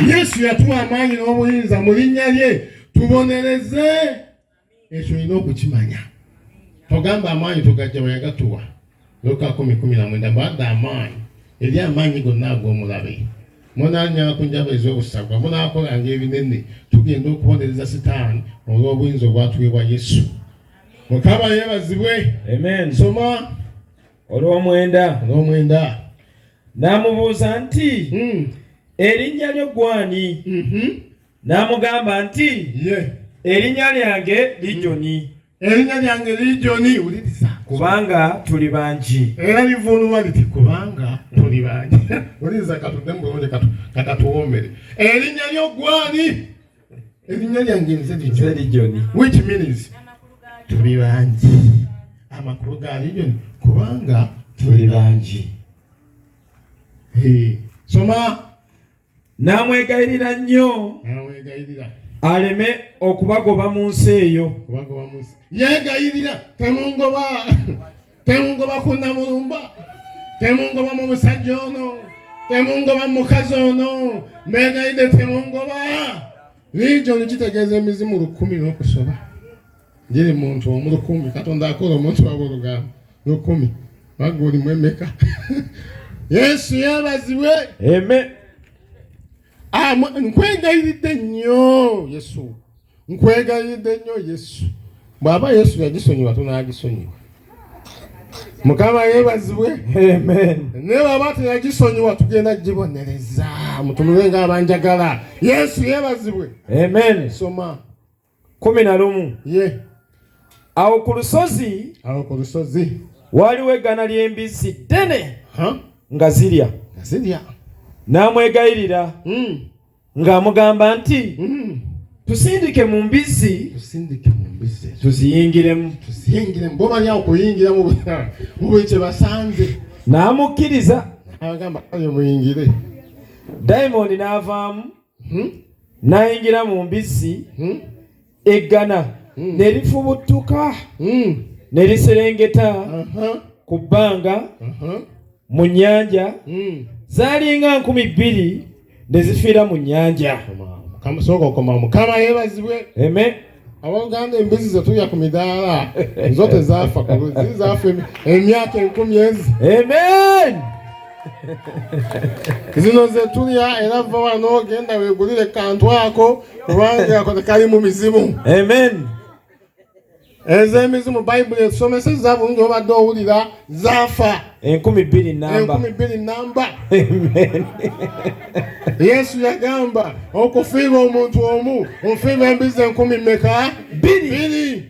Yesu yatuwa amaanyi n'obuyinza mu linnya lye tubonereze ekyo olina okukimanya. Togamba amaanyi tugajja bwe yagatuwa Luka 10:19 badda amaanyi eri amaanyi gonna ag'omulabe munanya kunjaba ez'obusagwa munaakolanga ebinene tugenda okubonereza Sitaani olw'obuyinza obwatuweebwa Yesu. Mukama yeebazibwe. Amen. Soma olw'omwenda. N'amubuuza nti erinnya lyo gwani? N'amugamba nti erinnya lyange Lijoni. Erinnya lyange Lijoni, uliriza. Kubanga tuli bangi. Era livuunulwa liti kubanga tuli bangi. Uliriza katudde mu bulungi katatuwoomere. Erinnya lyo gwani? Erinnya lyange nze Lijoni. Which means tuli bangi. Amakulu ga Lijoni kubanga tuli bangi. Soma. N'amwegayirira nnyo aleme okubagoba mu nsi eyo. Yeegayirira temungoba ku Namulumba, temungoba mu musajja ono, temungoba mu mukazi ono, meegayirire temungoba. Lijoni kitegeeza emizimu 1000 n'okusoba. Giri muntu omu 1000, Katonda akola omuntu w'abooluganda 1000. Baguli mwemeka. Yesu yeebazibwe. Amen. Nkwegayiridde nnyo Yesu. Nkwegayiridde nnyo Yesu. Bw'aba Yesu yagisonyiwa tunaagisonyiwa. Mukama yeebazibwe. Amen. Ne bw'aba teyagisonyiwa tugenda gibonereza. Mutunule ng'abanjagala. Yesu yeebazibwe. Amen. Soma 11. Awo ku lusozi waliwo eggana ly'embizzi ddene nga zirya. N'amwegayirira ng'amugamba nti tusindike mu mbizzi tuziyingiremu. Bw'omanyi okuyingira mu buli kye basanze. N'amukkiriza. Agamba ayo muyingire. Dayimooni n'avaamu n'ayingira mu mbizzi, eggana ne lifubutuka ne liserengeta ku bbanga mu nnyanja. Zaalinga 2000 ne zifiira mu nnyanja. Mukama yeebazibwe. Amen. Abooluganda embizzi ze tulya ku midaala zo tezaafa zaafa emyaka 10,000 ezi. Amen. Zino ze tulya era va wano genda weegulire kantu ako kubanga ako tekali mu mizimu. Amen. Ez'emizimu Bayibuli esomesezza bulungi obadde owulira zaafa 2000 namba. 2000 namba. Amen. Yesu yagamba okufiirwa omuntu omu ofiirwa embizzi 10,000 meka? 2.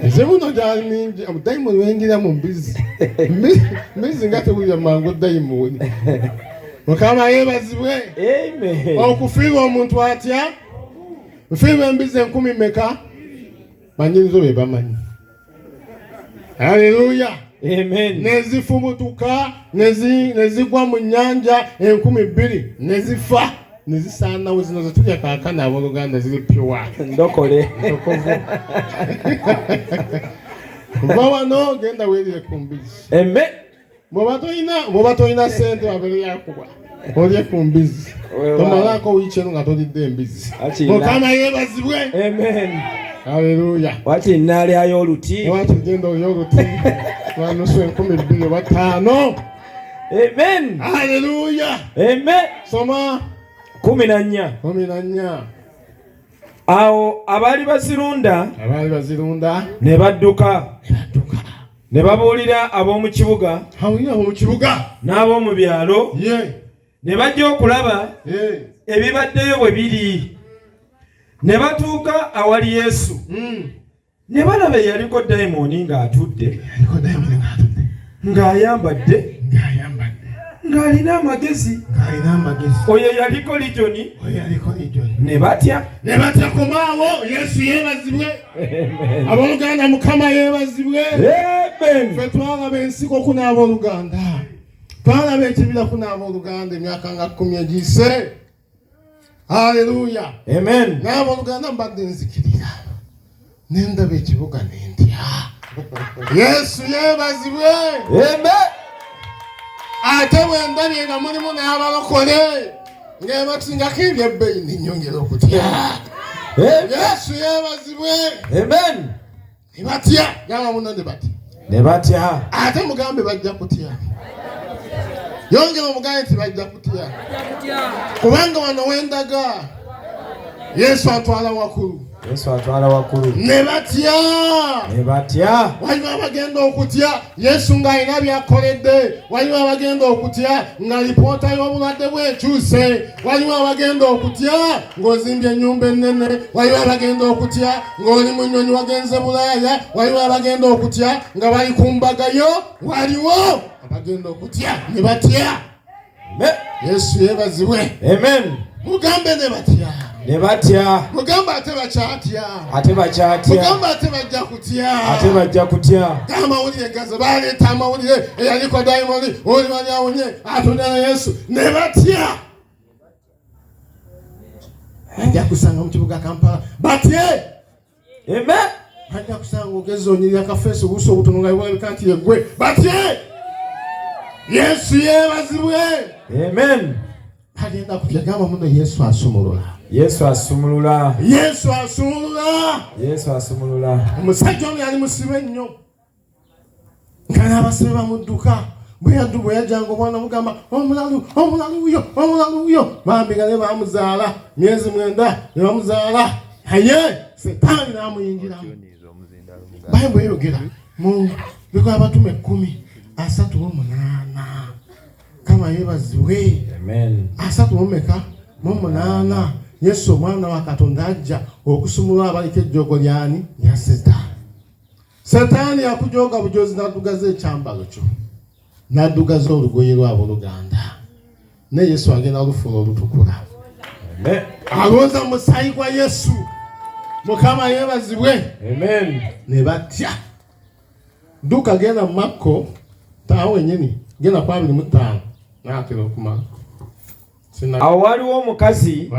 Ezimuno gyalimingi dayimooni weyingira mu mbizzi. Mbizzi nga tewulira mangu dayimooni. Mukama yeebazibwe. Amen. Okufiirwa omuntu atya? Ofiirwa embizzi 10,000 meka? Banyirizo be bamanyi. Haleluya. Amen. Nezifubutuka nezigwa mu nnyanja 2000 nezifa nezisaanawo. Zino zetulya kaakana abooluganda ziri pyuwa ndokole. Va wano genda weerire ku mbizzi. Amen. Bw'oba tolina ssente wabere yakuba olye ku mbizzi. Tomalaako wiiki eno nga tolidde embizzi. Mukama yeebazibwe. Amen. Haleluya. Wati naalyayo oluti. Wati genda olya oluti lwanusu 2000 oba 5. Amen. Haleluya. Amen. Soma 14. Awo abaali bazirunda ne badduka ne babuulira ab'omu kibuga n'ab'omu byalo ne bajja okulaba ebibaddeyo bwe biri. Ne batuuka awali Yesu. Ne balaba yaliko dayimooni ng'atudde, ng'ayambadde, ng'alina amagezi. Oyo yaliko Lijoni. Ne batya komaawo. Yesu yeebazibwe. Abooluganda Mukama yeebazibwe. Ffe twalaba ensiko kunaabooluganda, twalaba ekibira kunaabooluganda emyaka nga 10 egiyise. Haleluya. Amen. N'abooluganda mbadde nzikirira nendaba ekibuga nentya. Yesu yeebazibwe. Amen. Ate bwe ndabye nga mulimu n'abalokole ng'ebatinga k'ebyebbeeyi n'ennyongera okutya. Yesu yeebazibwe. Amen. Ne batya. Gamba muno ne batya. Ne batya. Ate mugambe bajja kutya. Yongera omugambe nti bajja kutya. Kubanga wano wendaga Yesu atwala wakulu. Yesu atwala wakulu. Ne batya. Ne batya. Waliwo abagenda okutya Yesu ng'alina by'akoledde. Waliwo abagenda okutya nga lipoota y'obulwadde bw'ekyuse. Waliwo abagenda okutya ng'ozimbye ennyumba ennene. Waliwo abagenda okutya ng'oli mu nnyonyi wagenze Bulaaya. Waliwo abagenda okutya nga bali ku mbagayo. Waliwo abagenda okutya ne batya. Yesu yeebazibwe. Amen. Mugambe ne batya. Ne batya. Mugamba ate bakyatya. Ate bakyatya. Mugamba ate bajja kutya. Ate bajja kutya. Amawulire gaze baleeta amawulire eyaliko dayimoni oli bali awonye atunda na Yesu ne batya. Ajja kusanga mu kibuga Kampala batye. Amen. Ajja kusanga ogezza onyirira akafeesi obuuso obutono nga bulabika nti yeggwe batye. Yesu yeebazibwe. Amen. Agenda kutya. Gamba muno Yesu asumulula. Yesu asumulula. Yesu asumulula. Yesu asumulula. Omusajja ono yali musibe nnyo. Nga n'abasibe bamudduka. Bwe yajjanga omwana mugamba omulalu wuyo. Bambi nga ne bamuzaala myezi 9 ne bamuzaala. Aye Setaani n'amuyingiramu. Bayibuli eyogera mu Bikola Abatume 10:38. Kama yeebazibwe. Amen. 38. Yesu omwana wa Katonda ajja okusumulula abaliko ejjoogo lyani ya Setaani. Setaani yakujooga bujozi n'addugaza ekyambalo kyo. N'addugaza olugoye lw'abooluganda. Ne Yesu agenda olufuula olutukula. Amen. Alonza mu musaayi gwa Yesu. Mukama yeebazibwe. Amen. Ne batya. Dduka genda mu Makko taawe nnyini genda ku 25 n'atera okumala. Awo waliwo omukazi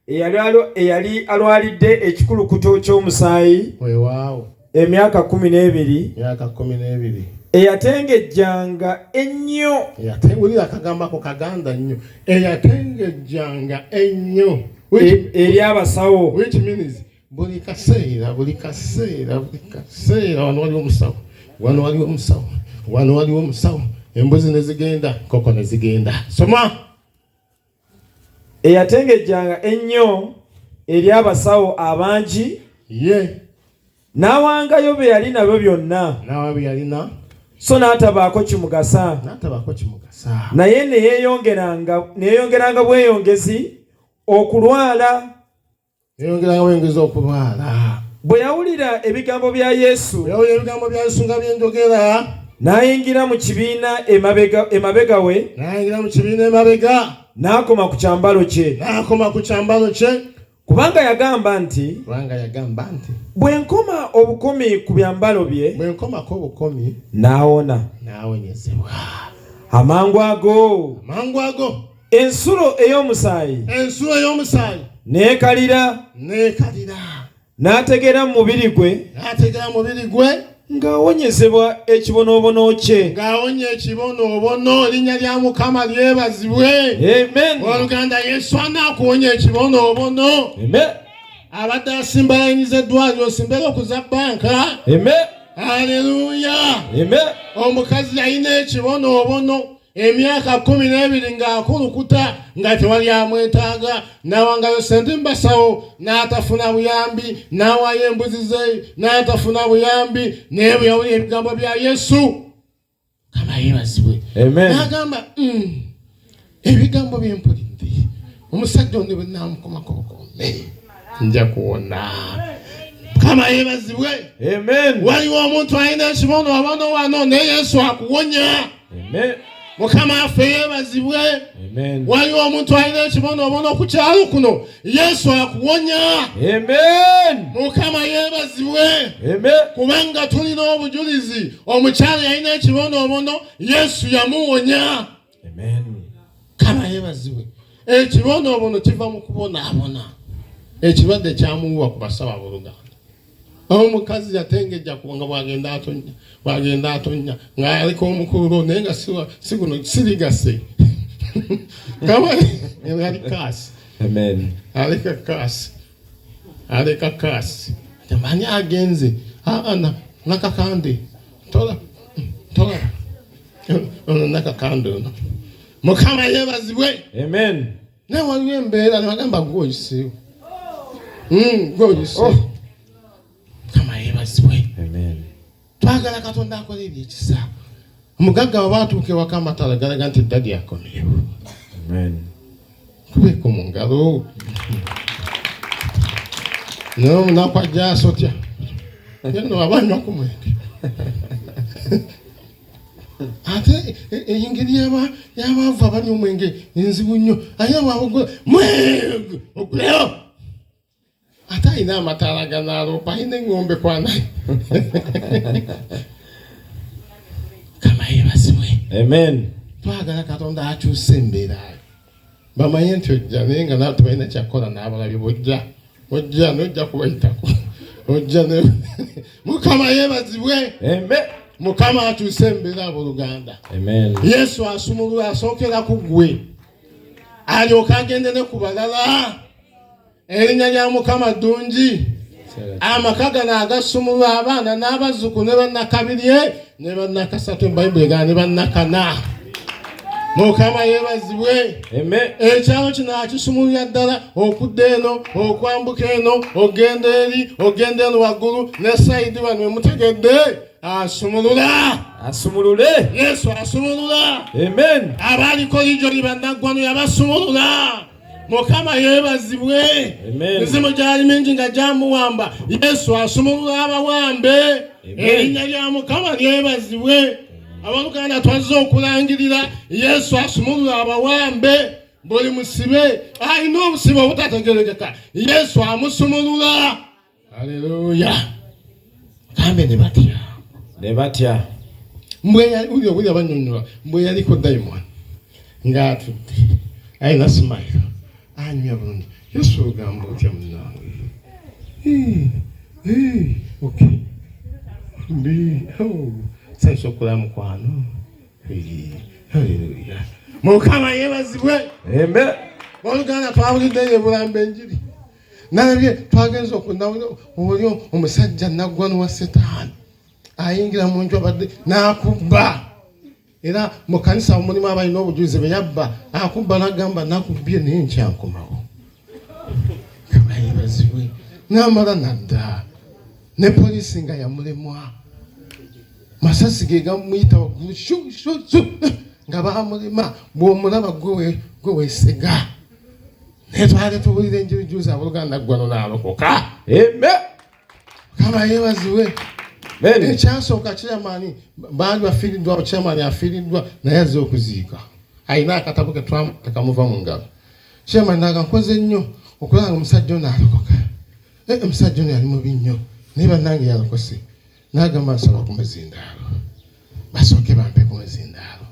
eyali alwalidde ekikulukuto ky'omusaayi weewaawo emyaka 12 eyatengejjanga ennyo. Wulira akagambo ako kaganda nnyo. Eyatengejjanga ennyo eri abasawo. Which means buli kaseera wano waliwo omusawo embuzi ne zigenda koko ne zigenda. Soma. Eyatengejjanga ennyo eri abasawo abangi. N'awangayo bye yali nabyo byonna. So n'atabaako kimugasa. Naye ne yeeyongeranga bweyongezi okulwala. Bwe yawulira ebigambo bya Yesu nga byenjogera, n'ayingira mu kibiina emabega we. N'akoma ku kyambalo kye. Kubanga yagamba nti bwe nkoma obukomi ku byambalo bye n'awonyezebwa. Amangu ago ensulo ey'omusaayi n'ekalira. N'ategeera mu mubiri gwe ng'awonyezebwa ekibonoobono kye. Linnya lya Mukama lyebazibwe. Amen. Oluganda Yesu anaakuwonya ekibonoobono. Amen. Abadde asimbalanyiza eddwaliro osimbera okuza bbanka. Amen. Haleluya. Amen. Omukazi yalina ekibonoobono emyaka 12 ng'akulukuta nga tewali amwetaaga. N'awangayo sente mu basawo n'atafuna buyambi. N'awaayo embuzi ze n'atafuna buyambi. Naye bwe yawulira ebigambo bya Yesu Kama yeebazibwe. N'agamba ebigambo bye mpulidde omusajja ono bwe naamukomako obukombe nja kuwona. Kama yeebazibwe. Waliwo omuntu alina ekibonoobono wano naye Yesu akuwonya. Mukama affe yeebazibwe. Waliwo omuntu alina ekibonoobono ku kyalo kuno Yesu akuwonya. Mukama yeebazibwe. Kubanga tulina obujulizi omukyala yalina ekibonoobono Yesu yamuwonya. Kama yeebazibwe. Ekibonoobono kiva mu kubonaabona. Ekirwadde kyamuwa ku basawo abooluganda. Omukazi yatengejja kubanga bwagenda atonya nga aliko omukulu naye nga si guno sirigase. Kama ali kasi. Amen. Aleka kasi. Tamani agenze. Nakakande. Tola. Nakakande. Mukama yebazibwe. Amen. Na waliwe mbera nagamba goyise. Goyise. Kama yebazibwe. Amen. Twagala Katonda akola ebyekisa. Omugagga wabaatuuke waka Matala galaga nti daddy akomyewo. Amen. Kubeko mu ngalo. No munakwajja asotya. Yano abanywa ku mwenge. Ate engeri y'abaava abanywa omwenge enzibu nnyo. Ayaba abagula mwenge oguleyo. Ate ayina amataala ganaaloopa ayina eng'ombe kwanayo. Kama yebazibwe. Amen. Twagala Katonda akyusa embeera yo. Bamanye nti ojja naye nga nawe tebalina kyakola n'abalabye bojja n'ojja kubayitako. Ojja ne Mukama yebazibwe. Amen. Mukama akyusa embeera abooluganda. Amen. Yesu asumulula asookera ku ggwe. Alyoka agende ne ku balala. Erinnya lya Mukama ddungi. Amaka gano agasumulula abaana n'abazzukulu ne bannakabirye ne bannakasatu Bayibuli egamba ne bannakana. Mukama yebazibwe. Amen. Ekyalo kino akisumulula ddala okudda eno okwambuka eno ogenda eri ogenda eno waggulu ne sayidi wano emutegedde asumulule. Yesu asumulula. Amen. Abaaliko lijoli bannaggwano yabasumulula. Mukama yebazibwe. Amen. Mizimu gyali mingi nga gyamuwamba. Yesu asumulula abawambe. Erinnya lya Mukama lyebazibwe. Abaluganda twazze okulangirira Yesu asumulula abawambe. Buli musibe alina obusibe obutategerekeka. Yesu amusumulula. Haleluya. Kambe ne batya. Mbwe yali uli abanyonnyola. Mbwe yaliko diamond. Ng'atudde. Ayina smile. Anywa bulungi. Yesu ogamba otya munnange. Okay. Sense okula mukwano. Haleluya. Mukama yebazibwe. Amen. Oluganda twabulidde yebulambe enjiri. Nalabye twagenza okunawulira olyo omusajja naggwano wa Setaani. Ayingira mu nju abadde n'akubba. Era mu kanisa mulimu abalina obujulizi be yabba. Akubba n'agamba nakubbye naye nkyankomawo. Kama yebazibwe. N'amala nadda. Ne poliisi nga yamulemwa. Masasi ge gamuyita waggulu nga baamulema bw'omulaba gwe weesega. Naye twali tuwulira enjiri juuzi abooluganda naggwano n'alokoka. Amen. Kama yebazibwe. Ekyasooka chairman baali bafiiriddwa chairman afiiriddwa naye azze okuziika. Ayina akatabo ke twatakamuva mu ngalo. Chairman n'agankoze nnyo okulaba omusajja ono alokoka. Omusajja ono yali mubi nnyo naye bannange yalokose. N'agamba nsaba ku muzindaalo. Basooke bampe ku muzindaalo.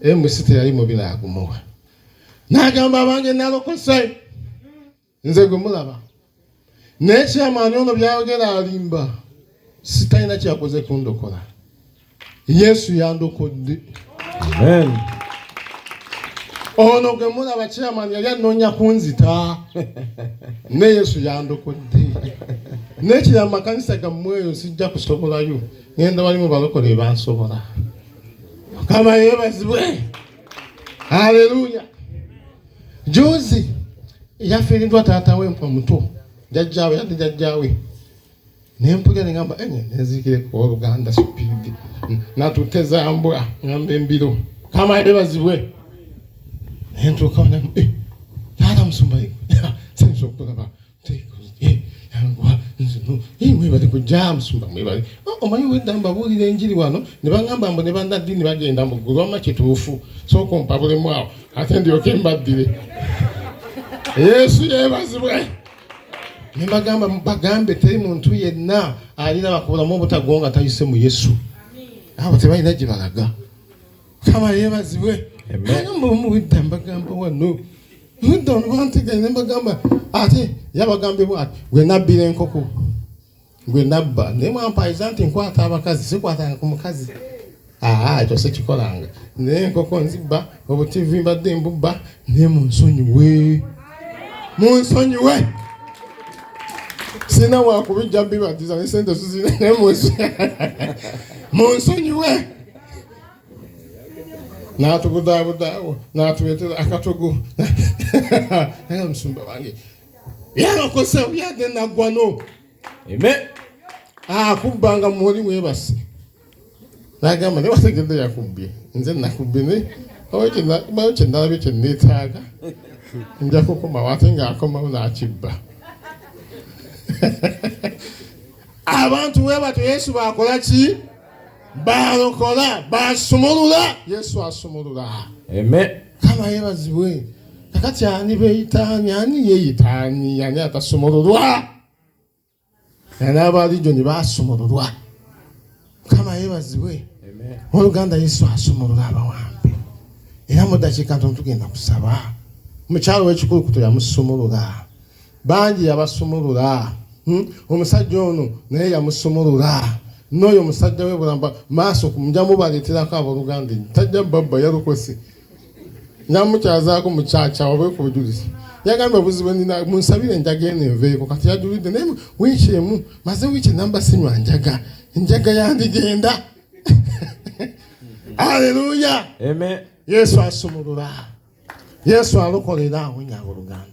Embusi teyali mubi n'agumuwa. N'agamba abange nalokose. Nze gwe mulaba. Naye chairman ono byayogera alimba. Sitalina kyakoze kundokola. Yesu yandokodde. Amen. Ono gwe mulaba chairman yali anoonya kunzita. Ne Yesu yandokodde. N'ekira amakanisa gammwe eyo sijja kusobolayo. Ngenda walimu balokole bansobola. Kama yebazibwe. Haleluya. Juzi yafiiriddwa taata we omuto. Jajjaawe yadde jajjaawe. Nempulira ngamba nezikire ku Oluganda supidi. Natuteza mbwa ngamba embiro. Kama yebazibwe. Entuka na taata musumba ye. Senso kulaba. Mwebale kujja musumba mwebale. Omanyi wedda mbabuulira enjiri wano ne bagamba mbu ne bannaddiini bagenda mu ggulu wamma kituufu. Sooka ompabulemu awo ate ndyoke mbaddire. Yesu yebazibwe. Ne bagamba bagambe teri muntu yenna alina bakubulamu obutagonga tayise mu Yesu. Abo tebalina gye balaga. Kama yebazibwe. Agamba omuwedda mbagamba wano. Wedda onbanteganya ne mbagamba ate yabagambe bwati gwe nabbira enkoko. Gwe nabba. Ne mwampayiza nti nkwata abakazi sikwatanga ku mukazi. ekyo se kikolanga naye enkoko nzibba obutivi mbadde mbubba naye munsonyiwe sina wakubijja mbibatiza ne sente sizina naye munsonyiwe n'atubudaabudawo n'atuleetera akatogo naye omusumba wange yalokosewo yadde naggwano akubbanga muli mwebase n'agamba naye wategedde yakubbye nze nakubbye naye bayo kyennalabye kyenneetaaga nja kukomawo ate ng'akomawo n'akibba. Abantu we batyo Yesu bakola ki? Balokola, basumulula. Yesu asumulula. Amen. Kama yebazibwe. Kakati ani beeyitaani, ani yeeyitaani, ani atasumululwa. N'abali joni basumululwa. Kama yebazibwe. Amen. Oluganda Yesu asumulula abawambi. Era mu dakiika ntono tugenda kusaba. Mukyalo w'ekikulu kuto yamusumulula. Bangi yabasumulula. Omusajja ono naye yamusumulula. N'oyo omusajja we bulamba maaso kumjamu baleeterako abooluganda tajja babba yalokose. Namukyazaako mukyakya obe ku bujulizi. Yagamba obuzibu nina munsabire enjaga eno enveeko kati yajulidde naye wiiki emu maze wiiki namba sinywa njaga yandigenda. Haleluya. Amen. Yesu asumulula. Yesu alokolera awonya abooluganda.